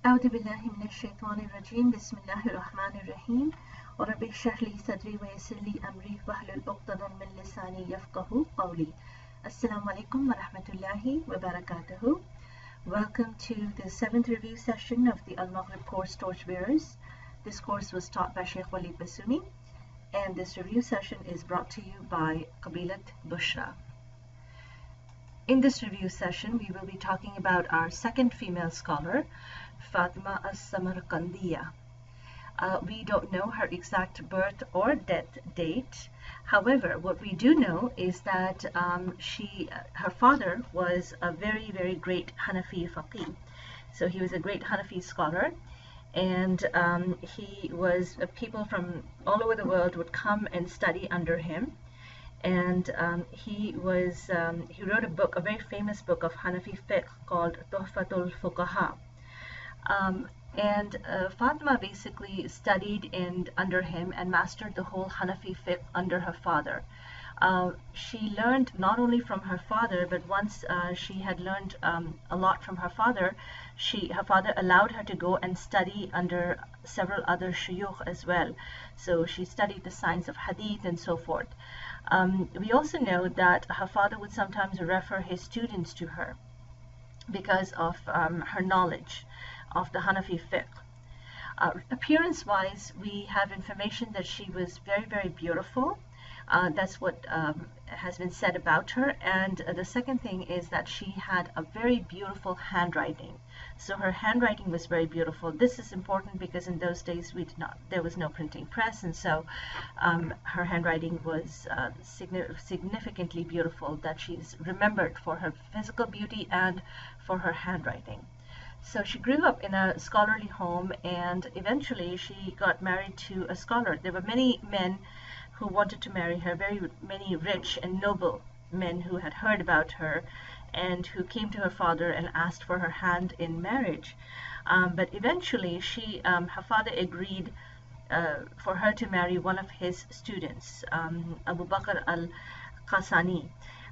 أعوذ بالله من الشيطان الرجيم بسم الله الرحمن الرحيم ورب اشرح لي صدري ويسر لي أمري واحلل عقدة من لساني يفقهوا قولي. Assalamu alaikum wa rahmatullahi wa barakatuhu. Welcome to the 7th review session of the Al-Maghrib course Torchbearers. This course was taught by Sheikh Walid Basuni, and this review session is brought to you by Qabilat Bushra. In this review session, we will be talking about our second female scholar, Faatimah as-Samarqandiyyah. We don't know her exact birth or death date. However, what we do know is that her father was a very, very great Hanafi faqih. So he was a great Hanafi scholar, and people from all over the world would come and study under him. And he wrote a very famous book of Hanafi fiqh called Tuhfatul Fuqaha. Fatima basically studied under him and mastered the whole Hanafi fiqh under her father. She learned not only from her father, but once she had learned a lot from her father, her father allowed her to go and study under several other shuyukh as well. So she studied the science of hadith and so forth. We also know that her father would sometimes refer his students to her because of her knowledge of the Hanafi fiqh. Appearance-wise, we have information that she was very, very beautiful. That's what has been said about her. And the second thing is that she had a very beautiful handwriting. So her handwriting was very beautiful. This is important because in those days there was no printing press, and so her handwriting was significantly beautiful, that she's remembered for her physical beauty and for her handwriting. So she grew up in a scholarly home, and eventually she got married to a scholar. There were many men who wanted to marry her, very many rich and noble men who had heard about her and who came to her father and asked for her hand in marriage. But eventually her father agreed for her to marry one of his students, Abu Bakr al-Qasani.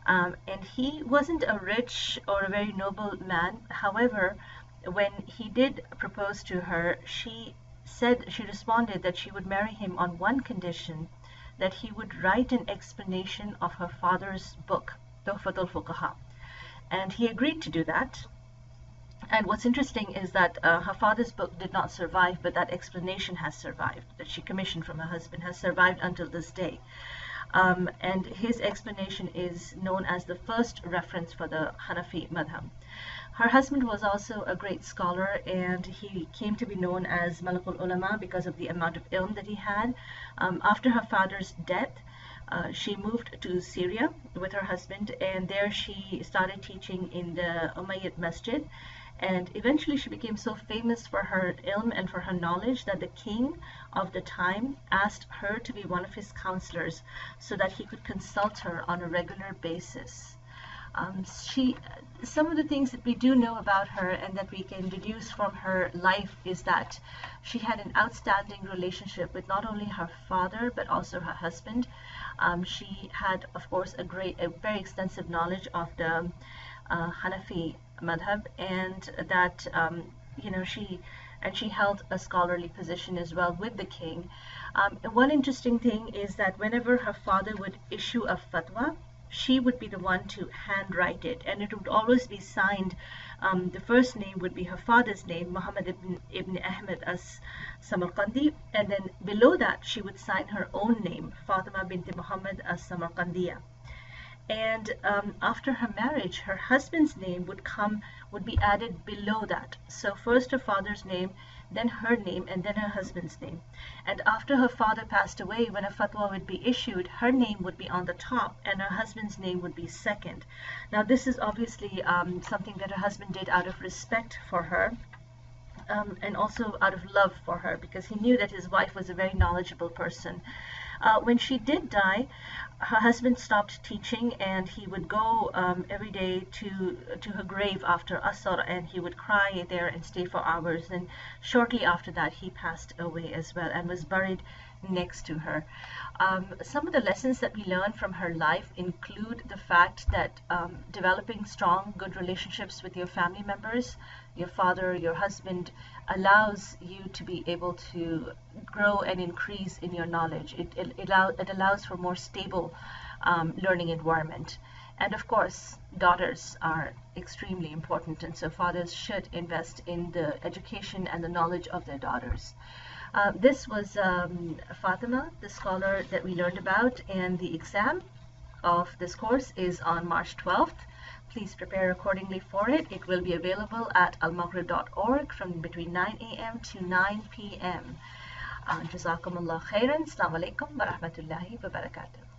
And he wasn't a rich or a very noble man. However, when he did propose to her, she responded that she would marry him on one condition, that he would write an explanation of her father's book, Tuhfatul Fuqaha. And he agreed to do that. And what's interesting is that her father's book did not survive, but that explanation has survived, that she commissioned from her husband, has survived until this day. And his explanation is known as the first reference for the Hanafi madhab. Her husband was also a great scholar, and he came to be known as Malakul Ulama because of the amount of ilm that he had. After her father's death, she moved to Syria with her husband, and there she started teaching in the Umayyad Masjid. And eventually she became so famous for her ilm and for her knowledge that the king of the time asked her to be one of his counselors so that he could consult her on a regular basis. Some of the things that we do know about her and that we can deduce from her life is that she had an outstanding relationship with not only her father but also her husband. She had, of course, a very extensive knowledge of the Hanafi madhab, and that she held a scholarly position as well with the king. One interesting thing is that whenever her father would issue a fatwa, she would be the one to handwrite it, and it would always be signed. The first name would be her father's name, Muhammad ibn Ahmed as-Samarqandi, and then below that she would sign her own name, Faatimah bint Muhammad as-Samarqandiyyah. And after her marriage, her husband's name would be added below that. So first her father's name, then her name, and then her husband's name. And after her father passed away, when a fatwa would be issued, her name would be on the top and her husband's name would be second. Now this is obviously something that her husband did out of respect for her, and also out of love for her, because he knew that his wife was a very knowledgeable person. When she did die, her husband stopped teaching, and he would go every day to her grave after Asr, and he would cry there and stay for hours. And shortly after that, he passed away as well and was buried next to her. Some of the lessons that we learn from her life include the fact that developing strong, good relationships with your family members, your father, your husband, allows you to be able to grow and increase in your knowledge. It allows for more stable learning environment. And of course, daughters are extremely important, and so fathers should invest in the education and the knowledge of their daughters. This was Fatima, the scholar that we learned about, and the exam of this course is on March 12th. Please prepare accordingly for it. It will be available at almaghrib.org from between 9 a.m. to 9 p.m. Jazakumullah khairan. Assalamu alaikum wa rahmatullahi wa barakatuh.